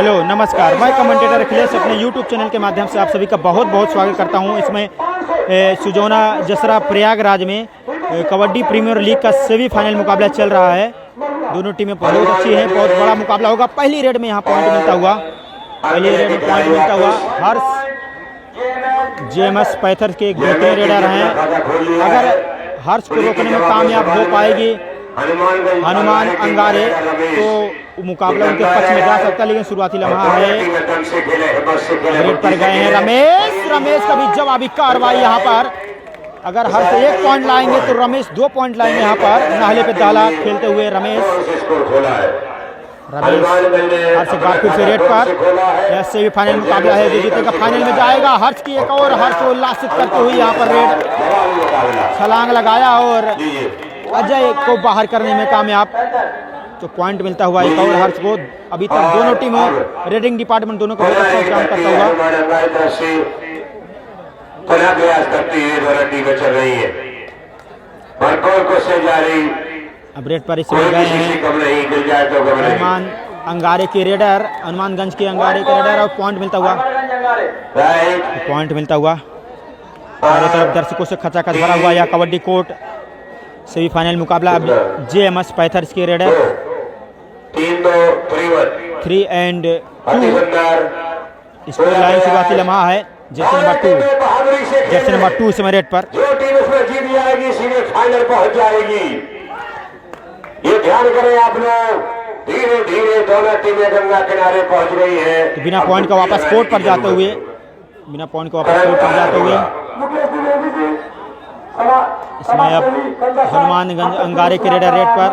Hello नमस्कार, मैं commentator Akhilesh अपने यूट्यूब चैनल के माध्यम से आप सभी का बहुत बहुत स्वागत करता हूं। इसमें सुजोना जसरा प्रयागराज में कबड्डी प्रीमियर लीग का सेमीफाइनल मुकाबला चल रहा है। दोनों टीमें बहुत अच्छी हैं, बहुत बड़ा मुकाबला होगा। पहली रेड में यहाँ पॉइंट मिलता हुआ हर्ष जेएमएस पैथर्स के एक बेहतरीन रेडर हैं। अगर हर्ष को रोकने में कामयाब हो पाएगी हनुमान अंगारे तो मुकाबला उनके पक्ष में जा सकता है, लेकिन शुरुआती लम्हा है। रेड पर गए हैं रमेश का भी जवाबी कार्रवाई यहाँ पर। अगर हर्ष 1 पॉइंट लाएंगे तो रमेश 2 पॉइंट लाएंगे। यहाँ पर नाले पे दाला खेलते हुए रमेश हर्ष एक बार फिर से रेड पर। यह सेमीफाइनल मुकाबला है, जो जीतेगा फाइनल में जाएगा। हर्ष की एक और हर्ष को उल्लासित करते हुए यहाँ पर रेड छलांग लगाया और अजय को बाहर करने में कामयाब, तो पॉइंट मिलता हुआ एक और हर्ष को। अभी तक दोनों टीमों रेडिंग डिपार्टमेंट दोनों का बहुत अच्छा काम करता हुआ अब रेड पर इसमें गए हैं हनुमान अंगारे के रेडर, हनुमानगंज के अंगारे के रेडर, और पॉइंट मिलता हुआ चारों तरफ दर्शकों से खचाखच भरा हुआ यह कबड्डी कोर्ट। सेमीफाइनल मुकाबला अब जेएमएस पैथर्स के रेडर 3 एंड 2 स्कोर लाइन शुरुआती लम्हा है। जर्सी नंबर 2 समय रेड पर। जो टीम इसमें जीत जाएगी सीधे फाइनल पहुंच जाएगी। ये ध्यान करें आप लोग, धीरे धीरे दोनों टीमें गंगा किनारे पहुंच गई है। तो बिना पॉइंट का वापस कोर्ट पर जाते हुए इसमें अब हनुमानगंज अंगारे के रेडर रेड पर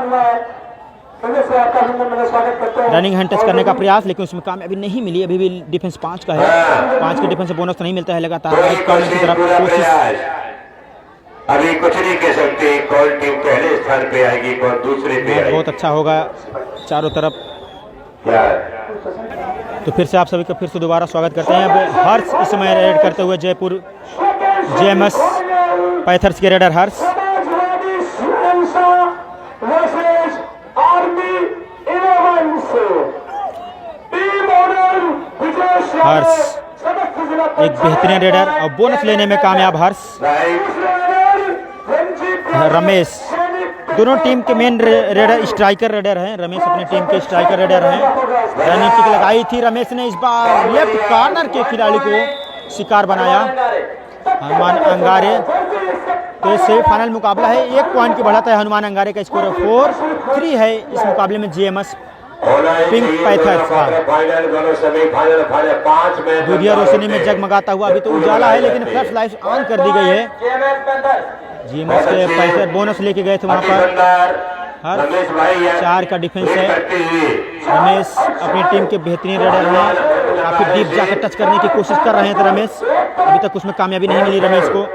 रनिंग हैंड टच करने का प्रयास, लेकिन उसमें कामयाबी नहीं मिली। अभी भी डिफेंस 5 का है, 5 के डिफेंस से बोनस नहीं मिलता है। लगातार की तरफ कोशिश अभी कुछ नहीं कह सकते कौन टीम पहले स्थान पे आएगी कौन दूसरे पे आएगी। बहुत अच्छा होगा चारों तरफ। तो फिर से आप सभी का फिर से दोबारा स्वागत करते हैं। अब हर्ष इस समय रेड करते हुए जयपुर जेएमएस पैथर्स के रेडर हर्ष एक बेहतरीन रेडर और बोनस लेने में कामयाब हर्ष। रमेश दोनों टीम के मेन रेडर स्ट्राइकर रेडर हैं। रमेश अपनी टीम के स्ट्राइकर रेडर हैं। रनिंग किक लगाई थी रमेश ने, इस बार लेफ्ट कॉर्नर के खिलाड़ी को शिकार बनाया हनुमान अंगारे। तो ये सेमीफाइनल मुकाबला है, 1 पॉइंट की बढ़त है। हनुमान अंगारे का स्कोर 4-3 है इस मुकाबले में जेएमएस पिंक पैथर्स का। दूधिया रोशनी में जगमगाता हुआ अभी तो उजाला है, लेकिन फ्लैश लाइट ऑन कर दी गई है। जेएमएस के पैथर बोनस लेके गए थे वहां पर। हर 4 का डिफेंस है। रमेश अपनी टीम के बेहतरीन रेडर हैं, काफी डीप जाकर टच करने की कोशिश कर रहे थे रमेश, अभी तक उसमें कामयाबी नहीं मिली रमेश को।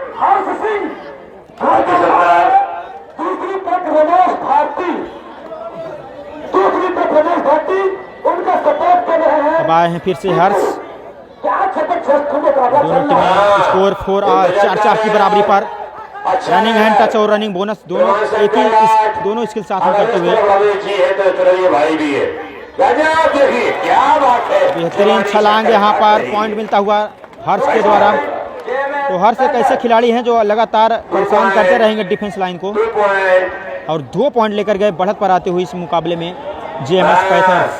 अब आए हैं फिर से हर्ष। दोनों टीमें स्कोर 4-4 की बराबरी पर। रनिंग हैंड टच और रनिंग बोनस दोनों दोनों स्किल साथ में करते हुए बेहतरीन छलांग यहाँ पर पॉइंट मिलता हुआ हर्ष के द्वारा। तो हर्ष एक ऐसे खिलाड़ी हैं जो लगातार परेशान करते रहेंगे डिफेंस लाइन को, और 2 पॉइंट लेकर गए बढ़त पर आते हुए इस मुकाबले में जेएमएस पैथर्स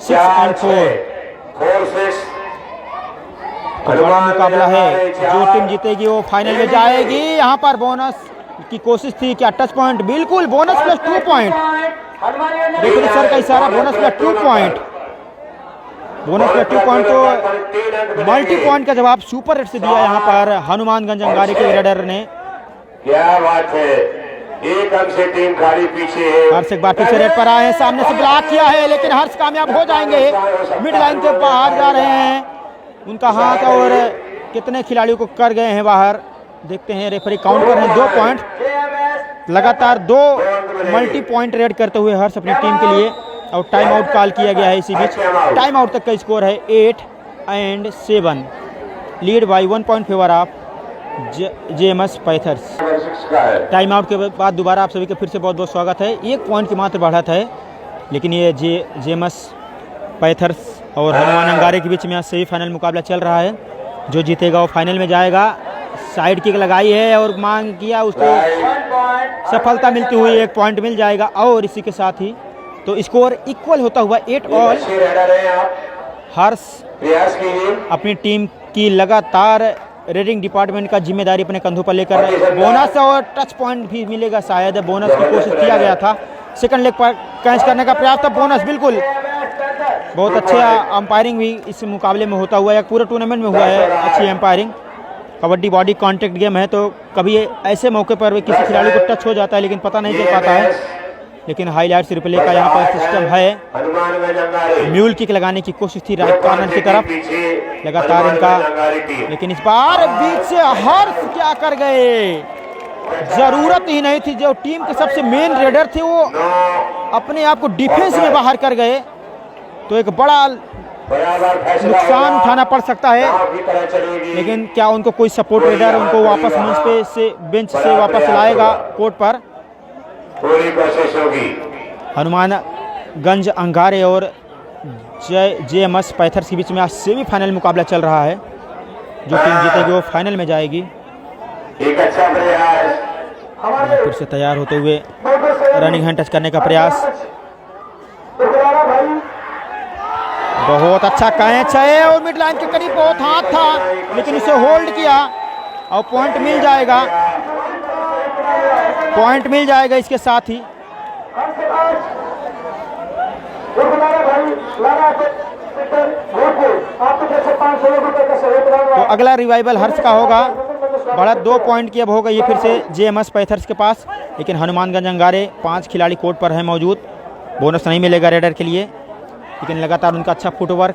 6 एंड 4। तो बड़ा मुकाबला है, जो टीम जीतेगी वो फाइनल में जाएगी। यहाँ पर बोनस की कोशिश थी, क्या टच पॉइंट? बिल्कुल, बोनस प्लस 2 पॉइंट। देखिए सर का इशारा, bonus plus 2 point. Bonus plus 2 point तो मल्टी पॉइंट का जवाब सुपर रेड से दिया यहाँ पर हनुमानगंज अंगारे के रेडर ने। क्या बात है, एक अंक से टीम खाली पीछे है। हर्ष एक बार फिर से रेड पर आए हैं, सामने से ब्लॉक किया है, लेकिन हर्ष कामयाब हो जाएंगे। मिड लाइन से बाहर जा रहे हैं उनका हाथ, और कितने खिलाड़ियों को कर गए हैं बाहर देखते हैं। रेफरी काउंट कर रहे हैं 2 पॉइंट। लगातार 2 मल्टी पॉइंट रेड करते हुए हर्ष अपनी टीम के लिए, और टाइम आउट कॉल किया गया है इसी बीच। टाइम आउट तक का स्कोर है 8 and 7। Lead by 1 point favour of JMS pathos. Time out के बाद दोबारा आप सभी का फिर से बहुत बहुत स्वागत है। 1 पॉइंट की मात्र बढ़त है, लेकिन ये जेएमएस पैथर्स और हनुमान अंगारे के बीच में आज सेमीफाइनल मुकाबला चल रहा है। जो जीतेगा वो फाइनल में जाएगा। साइड किक लगाई है और मांग किया, उसको सफलता मिलती हुई 1 पॉइंट मिल जाएगा। और इसी के साथ ही तो स्कोर इक्वल होता हुआ 8 ऑल। हर्ष अपनी टीम की लगातार रेडिंग डिपार्टमेंट का जिम्मेदारी अपने कंधों पर लेकर बोनस और टच पॉइंट भी मिलेगा। शायद बोनस की कोशिश किया गया था, सेकंड लेग पर कैच करने का प्रयास था। बोनस बिल्कुल बहुत अच्छा अंपायरिंग भी इस मुकाबले में होता हुआ है, पूरे टूर्नामेंट में हुआ है अच्छी umpiring. Kabaddi body contact game है, तो कभी ऐसे मौके पर किसी खिलाड़ी को टच हो जाता है लेकिन पता नहीं चल पाता है। लेकिन हाईलाइट्स रिप्ले का यहाँ पर सिस्टम है। म्यूल किक लगाने की कोशिश थी राइट कॉर्नर की तरफ, लगातार इनका, लेकिन इस बार बीच से हर्ष क्या कर गए। जरूरत ही नहीं थी, जो टीम के सबसे मेन रेडर थे वो अपने आप को डिफेंस में बाहर कर गए, तो एक बड़ा नुकसान उठाना पड़ सकता है। लेकिन क्या उनको कोई सपोर्ट रेडर उनको वापस मंच पे से बेंच से वापस लाएगा कोर्ट पर? पूरी कोशिश होगी। हनुमानगंज अंगारे और JMS पैथर्स के बीच में आज सेमीफाइनल मुकाबला चल रहा है। जो टीम जीतेगी वो फाइनल में जाएगी। एक अच्छा प्रयास, फिर से तैयार होते हुए रनिंग हैंड टच करने का प्रयास। बहुत अच्छा कैच है और मिड लाइन के करीब बहुत हाथ था, लेकिन उसे होल्ड किया और पॉइंट मिल जाएगा। पॉइंट मिल जाएगा इसके साथ ही। तो अगला रिवाइवल हर्ष का होगा। बढ़त 2 पॉइंट की अब हो गई है फिर से JMS पैथर्स के पास। लेकिन हनुमानगंज अंगारे 5 खिलाड़ी कोर्ट पर है मौजूद। बोनस नहीं मिलेगा रेडर के लिए, लेकिन लगातार उनका अच्छा फुटवर्क,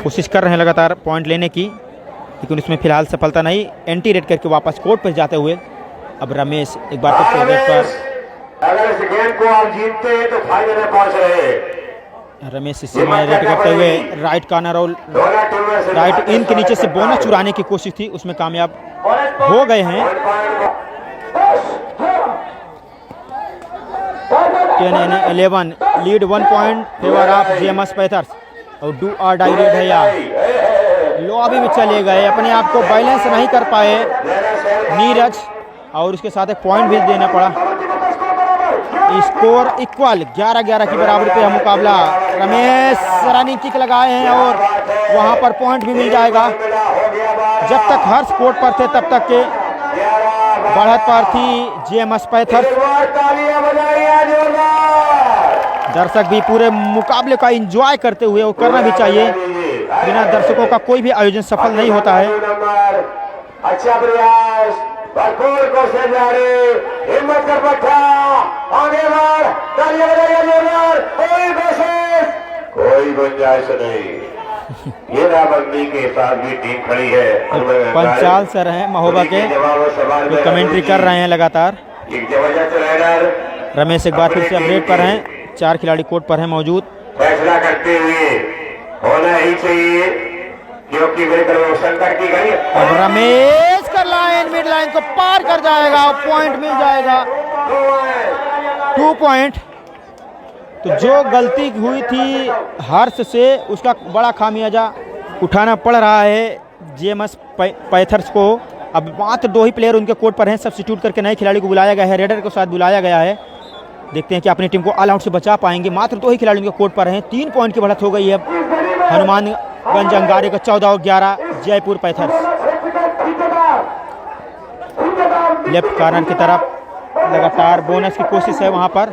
कोशिश कर रहे हैं लगातार पॉइंट लेने की, लेकिन उसमें फिलहाल सफलता नहीं। एंटी रेड करके वापस कोर्ट पर जाते हुए अब रमेश एक बार फिर से रेड पर। अगर इस गेम को आप जीतते हैं तो फाइनल में पहुंच रहे हैं। रमेश इस समय रेड करते हुए राइट कॉर्नर और राइट इन के नीचे से बोनस चुराने की कोशिश थी, उसमें कामयाब हो गए हैं। 10-11 lead 1 point favour of JMS pathos. और डू और डाई रेड है यार, लॉबी में चले गए, अपने आप को बैलेंस नहीं कर पाए नीरज, और उसके साथ एक पॉइंट भी देना पड़ा। स्कोर इक्वल 11-11 की बराबर पे है मुकाबला। रमेश रनिंग किक लगाए हैं और वहां पर पॉइंट भी मिल जाएगा। जब तक हर्ष कोर्ट पर थे तब तक के बढ़त पर थी JMS पैथर्स। दर्शक भी पूरे मुकाबले का एंजॉय करते हुए, वो करना भी चाहिए, बिना दर्शकों का कोई भी आयोजन सफल नहीं होता है। अच्छा प्रयास, भरपूर कोशिश जारी, हिम्मत कर बैठा, आगे बढ़, तालियां बजाइए जोरदार, कोई कोशिश, कोई गुंजाइश नहीं। ये राबंदी के साथ भी टीम खड़ी है। पंचाल सर हैं महोबा के, जो कमेंट्री कर रहे हैं लगातार। रमेश एक बार फिर से अपडेट पर हैं, 4 खिलाड़ी कोर्ट पर हैं मौजूद। फैसला करते हुए होना ही चाहिए, क्योंकि संकट की घड़ी। अब रमेश का लाइन मिड लाइन को पार कर जाएगा, पॉइंट मिल जाएगा 2 पॉइंट। तो जो गलती हुई थी हर्ष से, उसका बड़ा खामियाजा उठाना पड़ रहा है JMS पैथर्स को। अब मात्र 2 ही प्लेयर उनके कोर्ट पर हैं, सब्स्टिट्यूट करके नए खिलाड़ी को बुलाया गया है, रेडर को साथ बुलाया गया है। देखते हैं कि अपनी टीम को ऑल आउट से बचा पाएंगे। मात्र 2 ही खिलाड़ी उनके कोर्ट पर हैं। 3 पॉइंट की बढ़त हो गई है हनुमानगंज अंगारे का 14-11 जयपुर पैथर्स। लेफ्ट कॉर्नर की तरफ लगातार बोनस की कोशिश है वहां पर।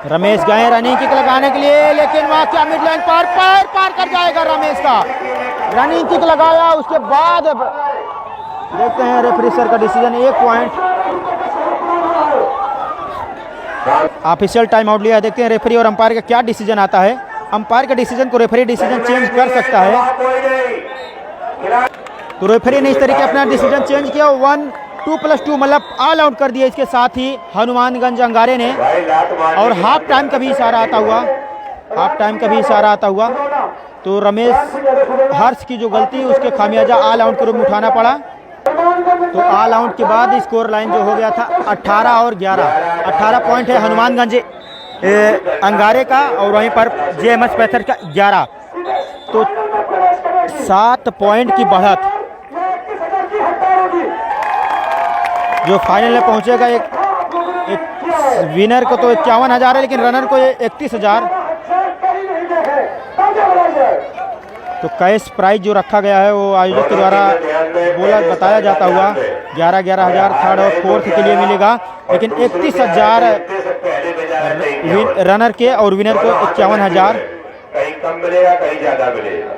रमेश गए रनिंग किक लगाने के लिए, लेकिन वहां क्या मिड लाइन पार कर जाएगा रमेश का। रनिंग किक लगाया, उसके बाद देखते हैं रेफरी सर का decision. 1 point, official time out लिया। देखते हैं रेफरी और अंपायर का क्या डिसीजन आता है। अंपायर का डिसीजन को रेफरी डिसीजन चेंज कर सकता है, तो रेफरी ने इस तरीके अपना डिसीजन चेंज किया। 1-2+2 मतलब ऑल आउट कर दिया इसके साथ ही हनुमानगंज अंगारे ने। और हाफ टाइम का भी इशारा आता हुआ, तो रमेश हर्ष की जो गलती उसके खामियाजा ऑल आउट के रूप में उठाना पड़ा। तो ऑल आउट के बाद स्कोर लाइन जो हो गया था 18 और 11, 18 पॉइंट है हनुमानगंज अंगारे का और वहीं पर जेएमएस पैथर का 11, तो 7 पॉइंट की बढ़त। जो फाइनल में पहुंचेगा एक विनर को तो 51,000 है, लेकिन रनर को 31,000। तो कैश प्राइज जो रखा गया है वो आयोजक के द्वारा बताया जाता हुआ 11,000 थर्ड और फोर्थ के लिए मिलेगा, लेकिन 31,000 रनर के और विनर को 51,000। कहीं कम मिलेगा, कहीं ज्यादा मिलेगा,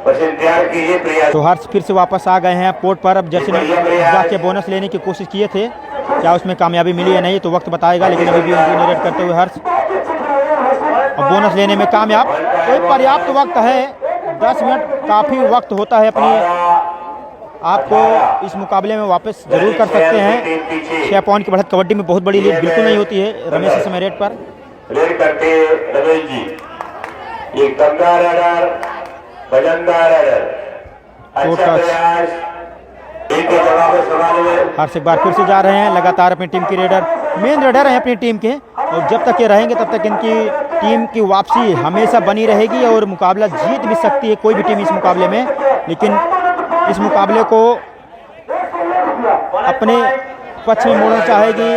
बस इंतजार कीजिए। तो हर्ष फिर से वापस आ गए हैं पोर्ट पर। अब जैसे जाके बोनस लेने की कोशिश किए थे, क्या उसमें कामयाबी मिली या नहीं तो वक्त बताएगा, लेकिन अभी भी उनको नरेट करते हुए हर्ष अब बोनस लेने में कामयाब। तो पर्याप्त वक्त है, 10 मिनट काफ़ी वक्त होता है अपनी आपको इस मुकाबले में वापस जरूर कर सकते हैं। 6 पॉइंट की बढ़त कबड्डी में बहुत बड़ी लीड बिल्कुल नहीं होती है रमेश इस समय रेट पर। रमेश जी ये कमदार रनर, वजनदार रनर, अच्छा प्रयास। हर्ष एक बार फिर से जा रहे हैं लगातार अपनी टीम की रेडर, मेन रेडर हैं अपनी टीम के, और जब तक ये रहेंगे तब तक इनकी टीम की वापसी हमेशा बनी रहेगी और मुकाबला जीत भी सकती है कोई भी टीम इस मुकाबले में। लेकिन इस मुकाबले को अपने पक्ष में मोड़ना चाहेगी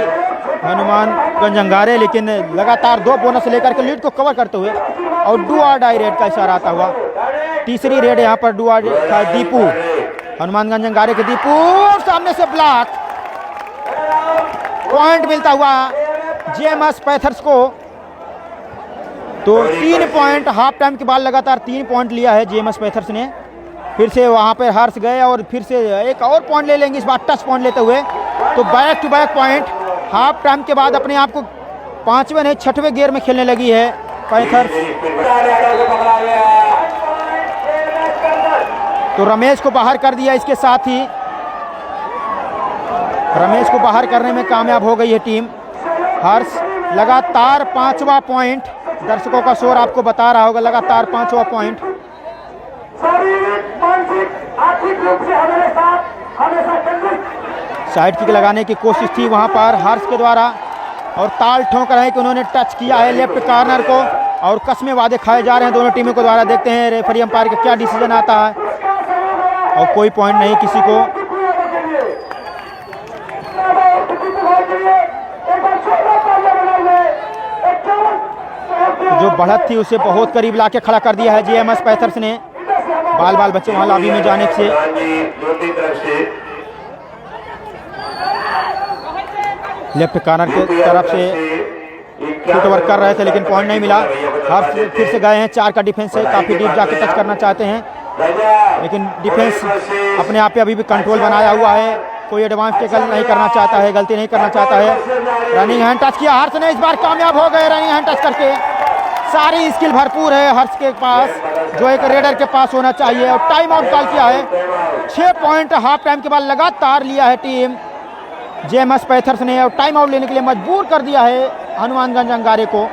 हनुमानगंज अंगारे, लेकिन लगातार 2 बोनस लेकर के लीड को कवर करते हुए और डू और डाई रेड का इशारा आता हुआ। तीसरी रेड यहाँ पर डू और था दीपू, हनुमानगंज अंगारे के दीपू सामने से ब्लॉक, पॉइंट मिलता हुआ जेएमएस पैथर्स को। तो 3 पॉइंट हाफ टाइम के बाद लगातार 3 पॉइंट लिया है जेएमएस पैथर्स ने। फिर से वहां पर हर्ष गए और फिर से एक और पॉइंट ले लेंगे इस बार टच पॉइंट लेते हुए। तो back to back point half time के बाद अपने आप को 5वें नहीं 6वें गियर में खेलने लगी है पैथर्स। तो रमेश को बाहर कर दिया, इसके साथ ही रमेश को बाहर करने में कामयाब हो गई है टीम। हर्ष लगातार 5वां पॉइंट, दर्शकों का शोर आपको बता रहा होगा, लगातार 5वां पॉइंट। साइड किक लगाने की कोशिश थी वहां पर हर्ष के द्वारा और ताल ठोक रहे कि उन्होंने टच किया है लेफ्ट कॉर्नर को और कसमे वादे खाए जा रहे हैं दोनों टीमों के द्वारा। देखते हैं रेफरी अंपायर का क्या डिसीजन आता है और कोई पॉइंट नहीं किसी को। जो बढ़त थी उसे बहुत करीब लाके खड़ा कर दिया है जेएमएस पैथर्स ने। बाल बच्चे वहां लॉबी में जाने से लेफ्ट कॉर्नर की तरफ से फुटवर्क कर रहे थे लेकिन पॉइंट नहीं मिला। हर्ष फिर से गए हैं, 4 का डिफेंस है, काफी डीप जाके टच करना चाहते हैं लेकिन डिफेंस अपने आप पे अभी भी कंट्रोल बनाया हुआ है, कोई एडवांस टैकल नहीं करना चाहता है, गलती नहीं करना चाहता है। रनिंग हैंड टच किया हर्ष ने, इस बार कामयाब हो गए रनिंग हैंड टच करके। सारी स्किल भरपूर है हर्ष के पास जो एक रेडर के पास होना चाहिए और टाइम आउट कॉल किया है। 6 पॉइंट हाफ टाइम के बाद लगातार लिया है टीम जेएमएस पैथर्स ने और टाइम आउट लेने के लिए मजबूर कर दिया है हनुमानगंज अंगारे को।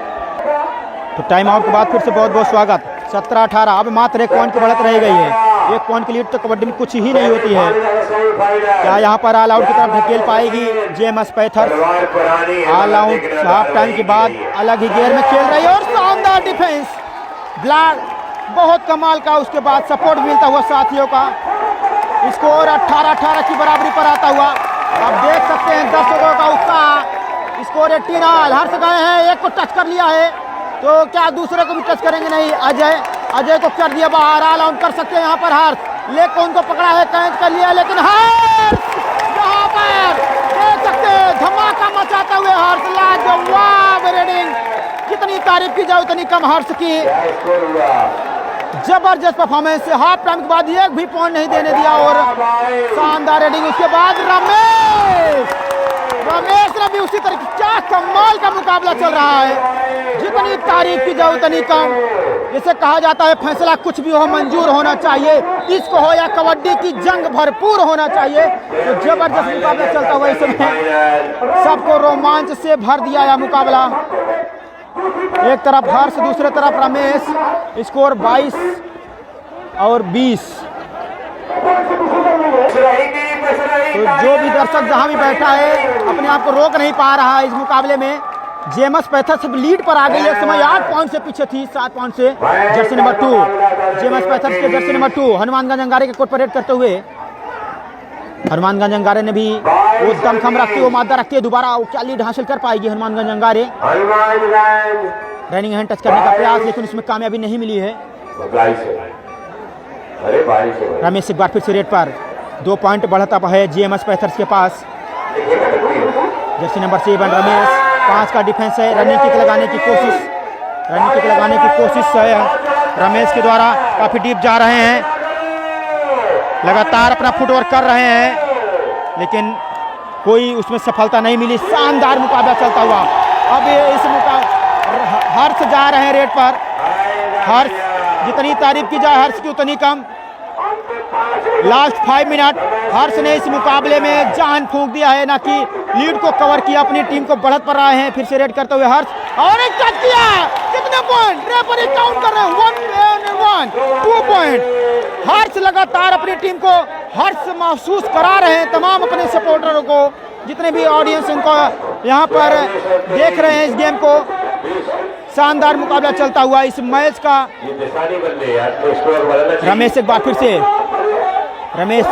तो टाइम आउट के बाद फिर से बहुत बहुत स्वागत। 17-18 अब मात्र 1 पॉइंट की बढ़त रह गई है। 1 पॉइंट की लीड तो कबड्डी में कुछ ही नहीं होती है। क्या यहाँ पर ऑल आउट की तरफ ढकेल पाएगी JMS pathos? All out half time के बाद अलग ही गियर में खेल रही है और शानदार डिफेंस ब्लॉक बहुत कमाल का, उसके बाद सपोर्ट मिलता हुआ साथियों का। स्कोर 18-18 की बराबरी पर आता हुआ। अब देख सकते हैं दर्शकों का उत्साह। Score 18 all. हर्ष गए हैं, एक को टच कर लिया है तो क्या दूसरे को भी टच करेंगे? नहीं, अजय को कर दिया बाहर। ऑल आउट कर सकते हैं यहाँ पर हर्ष, लेकिन उनको पकड़ा है, कैच कर लिया, लेकिन हर्ष यहाँ पर देख सकते हैं धमाका मचाते हुए हर्ष। लाजवाब रेडिंग, कितनी तारीफ की जाए उतनी कम हर्ष की। जबरदस्त परफॉर्मेंस, हाफ टाइम के बाद एक भी पॉइंट नहीं देने दिया और शानदार रेडिंग। उसके बाद रमेश ने भी उसी तरीके, क्या कमाल का मुकाबला चल रहा है, जितनी तारीफ की जाए उतनी कम। जैसे कहा जाता है फैसला कुछ भी हो मंजूर होना चाहिए, इश्क हो या कबड्डी की जंग भरपूर होना चाहिए। तो जबरदस्त मुकाबला चलता हुआ इस समय सबको रोमांच से भर दिया यह मुकाबला। एक तरफ हर्ष, दूसरे तरफ रमेश। स्कोर 22 और 20। तो जो भी दर्शक जहां भी बैठा है अपने आप को रोक नहीं पा रहा है इस मुकाबले में। जेएमएस पैथर्स लीड पर आ गई, एक समय 8 पॉइंट से पीछे थी, 7 पॉइंट से। जर्सी नंबर 2 जेएमएस पैथर्स के जर्सी नंबर 2 हनुमानगंज अंगारे के कोर्ट परेड करते हुए हनुमानगंज अंगारे ने भी वो दमखम रखते हुए मादा रखते हुए दोबारा क्या लीड हासिल कर पाएगी हनुमानगंज अंगारे। रनिंग हैंड टच करने का प्रयास, लेकिन उसमें कामयाबी नहीं मिली है। रमेश एक बार फिर से रेड पर 2 पॉइंट बढ़त अब है जेएमएस पैथर्स के पास। जर्सी नंबर 7 रमेश 5 का डिफेंस है। रनिंग किक लगाने की कोशिश है रमेश के द्वारा, काफी डीप जा रहे हैं, लगातार अपना फुटवर्क कर रहे हैं, लेकिन कोई उसमें सफलता नहीं मिली। शानदार मुकाबला चलता हुआ अब इस हर्ष जा रहे हैं रेड पर। हर्ष, जितनी तारीफ की जाए हर्ष की उतनी कम। लास्ट 5 मिनट हर्ष ने इस मुकाबले में जान फूंक दिया है, ना कि लीड को कवर किया, अपनी टीम को बढ़त पर आए हैं। फिर से रेड करते हुए हर्ष, और एक टच किया। कितने पॉइंट रेफरी काउंट कर रहे हैं? 1 2 पॉइंट। हर्ष लगातार अपनी टीम को हर्ष महसूस करा रहे हैं, तमाम अपने सपोर्टरों को, जितने भी ऑडियंस उनको यहाँ पर देख रहे हैं इस गेम को। शानदार मुकाबला चलता हुआ इस मैच का। रमेश एक बार फिर से, रमेश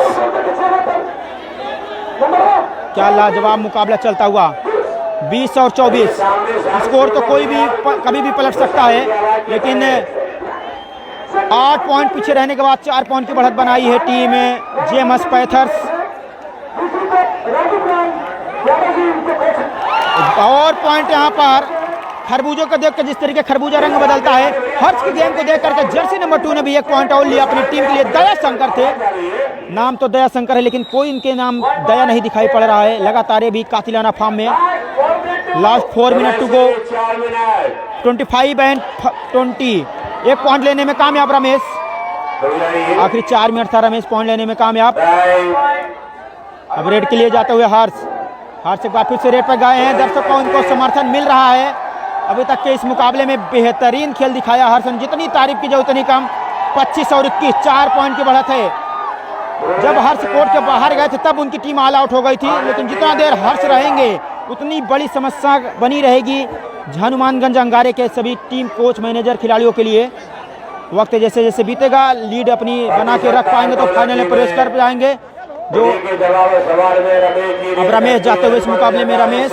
क्या लाजवाब मुकाबला चलता हुआ। 20 और 24 स्कोर तो कोई भी कभी भी पलट सकता है, लेकिन 8 पॉइंट पीछे रहने के बाद 4 पॉइंट की बढ़त बनाई है टीम जेएमएस पैथर्स। और पॉइंट यहाँ पर खरबूजों को देखकर, जिस तरीके खरबूजा रंग बदलता है, हर्ष की गेम को देख करके जर्सी नंबर 2 ने भी 1 पॉइंट और लिया अपनी टीम के लिए। दया शंकर थे, नाम तो दया शंकर है, लेकिन कोई इनके नाम दया नहीं दिखाई पड़ रहा है। लगातार ये भी कातिलाना फॉर्म में। Last 4 minute to go, 25 and 20। 1 point लेने में कामयाब रमेश। आखिरी 4 मिनट था, रमेश पॉइंट लेने में कामयाब। अब रेड के लिए जाते हुए हर्ष एक बार फिर से रेड पर गए हैं। दर्शकों को उनको समर्थन मिल रहा है। अभी तक के इस मुकाबले में बेहतरीन खेल दिखाया हर्ष ने, जितनी तारीफ की जाए उतनी कम। 25 और 21, 4 पॉइंट की बढ़त है। जब हर्ष कोर्ट के बाहर गए थे तब उनकी टीम ऑल आउट हो गई थी, लेकिन जितना देर हर्ष रहेंगे उतनी बड़ी समस्या बनी रहेगी हनुमानगंज अंगारे के सभी टीम कोच, मैनेजर, खिलाड़ियों के लिए। वक्त जैसे जैसे बीतेगा लीड अपनी बना के रख पाएंगे तो फाइनल में प्रवेश कर जाएंगे। जो अब रमेश जाते हुए इस मुकाबले में, रमेश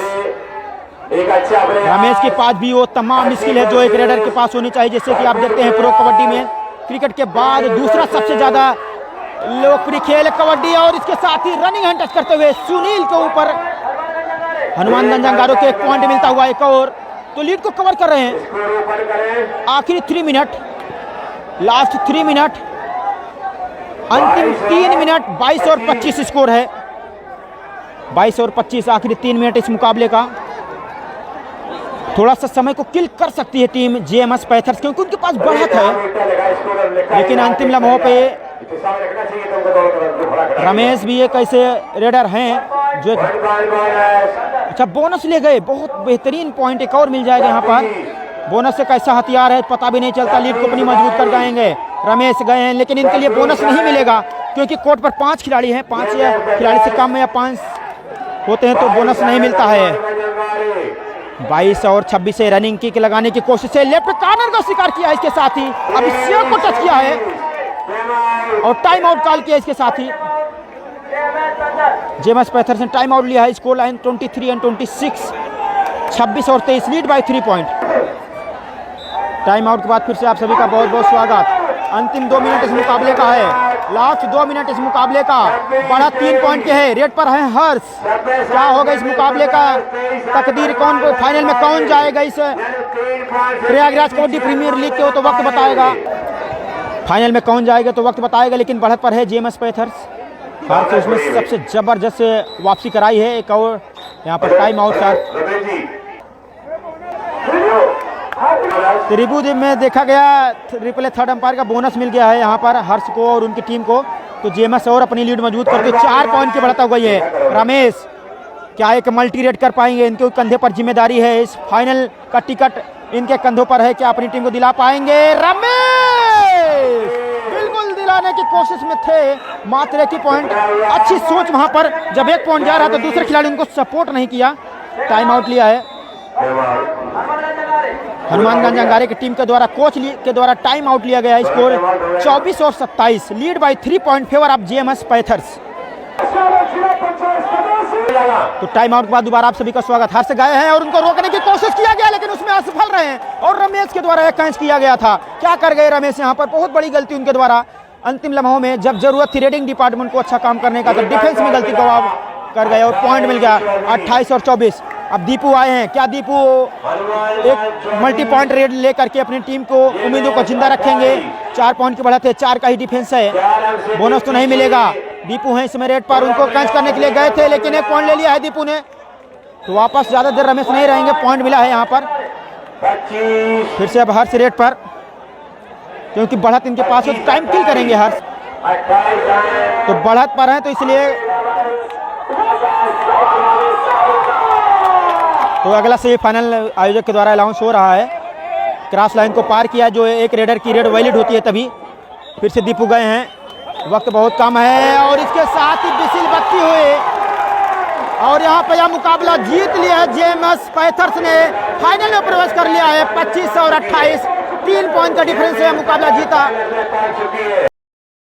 के पास भी वो तमाम स्किल है जो एक रेडर के पास होनी चाहिए। जैसे कि आप देखते हैं प्रो कबड्डी में क्रिकेट के बाद दूसरा सबसे ज्यादा लोकप्रिय खेल कबड्डी, और इसके साथ ही रनिंग हैंड टच करते हुए सुनील के ऊपर हनुमानगंज अंगारों के 1 पॉइंट मिलता हुआ एक और, तो लीड को कवर कर रहे हैं। आखिरी 3 मिनट, लास्ट 3 मिनट, अंतिम 3 मिनट। 22 और 25 स्कोर है। 22 और 25 आखिरी 3 मिनट इस मुकाबले का। थोड़ा सा समय को किल कर सकती है टीम जेएमएस पैथर्स, क्योंकि उनके पास बढ़त है, लेकिन अंतिम लम्हों पे रमेश भी एक ऐसे रेडर हैं जो अच्छा बोनस ले गए। बहुत बेहतरीन पॉइंट एक और मिल जाएगा यहाँ पर। बोनस एक ऐसा हथियार है, पता भी नहीं चलता, लीड को अपनी मजबूत कर जाएंगे। रमेश गए हैं, लेकिन इनके लिए बोनस नहीं मिलेगा, क्योंकि कोर्ट पर 5 खिलाड़ी हैं। 5 खिलाड़ी से कम या 5 होते हैं तो बोनस नहीं मिलता है। 22 और 26 से रनिंग किक लगाने की कोशिश है, लेफ्ट कॉर्नर को शिकार किया इसके साथ ही, अभिषेक को टच किया है और टाइम आउट कॉल किया इसके साथ ही। जेएमएस पैथर्स ने टाइम आउट लिया है। स्कोर लाइन 23 एंड 26, 26 और 23, lead by 3 point. Time out के बाद फिर से आप सभी का बहुत बहुत स्वागत। अंतिम 2 मिनट इस मुकाबले का है, लास्ट 2 मिनट इस मुकाबले का। बढ़ा 3 पॉइंट के है, रेड पर है हर्ष। क्या होगा इस मुकाबले का तकदीर, कौन को फाइनल में कौन जाएगा इस प्रयागराज कबड्डी प्रीमियर लीग के, वो तो वक्त बताएगा। फाइनल में कौन जाएगा तो वक्त बताएगा, लेकिन बढ़त पर है जेएमएस पैथर्स। हर्ष उसमें सबसे जबरदस्त वापसी कराई है। एक और यहाँ पर टाइम आउट सर। त्रिभुज में देखा गया रिप्ले थर्ड अंपायर का बोनस मिल गया है यहाँ पर हर्ष को और उनकी टीम को, तो जेएमएस और अपनी लीड मजबूत करके 4 पॉइंट की बढ़त हो गई है। रमेश क्या एक मल्टी रेड कर पाएंगे? इनके कंधे पर जिम्मेदारी है, इस फाइनल का टिकट इनके कंधों पर है। क्या अपनी टीम को दिला पाएंगे? रमेश बिल्कुल दिला जाने की कोशिश में थे, मात्र एक ही पॉइंट। अच्छी सोच वहां पर, जब एक पॉइंट जा रहा तो दूसरे खिलाड़ी उनको सपोर्ट नहीं किया, टाइम आउट लिया है हनुमानगंज अंगारे की टीम के द्वारा, कोच के द्वारा टाइम आउट लिया गया है। स्कोर 24 और 27, lead by 3 point favour of JMS pathos. तो टाइम आउट के बाद दोबारा आप सभी का स्वागत। हर्ष गए हैं और उनको रोकने की कोशिश किया गया, लेकिन उसमें असफल रहे हैं और रमेश के द्वारा एक कैच किया गया था। क्या कर गए रमेश यहाँ पर, बहुत बड़ी गलती उनके द्वारा। अंतिम लम्हों में जब जरूरत थी रेडिंग डिपार्टमेंट को अच्छा काम करने का, तो डिफेंस में गलती को कर गए और पॉइंट मिल गया 28 और 24। अब दीपू आए हैं, क्या दीपू एक मल्टी पॉइंट रेड लेकर के अपनी टीम को, उम्मीदों को जिंदा रखेंगे? 4 पॉइंट की बढ़त है, 4 का ही डिफेंस है, बोनस तो नहीं मिलेगा। दीपू हैं इसमें रेड पर, उनको कैच करने के लिए गए थे लेकिन एक पॉइंट ले लिया है दीपू ने, तो वापस ज्यादा देर रमेश नहीं रहेंगे, पॉइंट मिला है यहाँ पर। फिर से अब हर्ष रेड पर, क्योंकि बढ़त इनके पास है तो टाइम किल करेंगे हर्ष, तो बढ़त पर है तो इसलिए। तो अगला सेमीफाइनल आयोजक के द्वारा अनाउंस हो रहा है। क्रॉस लाइन को पार किया, जो एक रेडर की रेड वैलिड होती है तभी। फिर से दीपू गए हैं, वक्त बहुत कम है और इसके साथ ही बिसिल बत्ती हुई और यहाँ पे यह मुकाबला जीत लिया है जेएमएस पैथर्स ने, फाइनल में प्रवेश कर लिया है। 25 और 28, 3 पॉइंट का डिफरेंस है, मुकाबला जीता।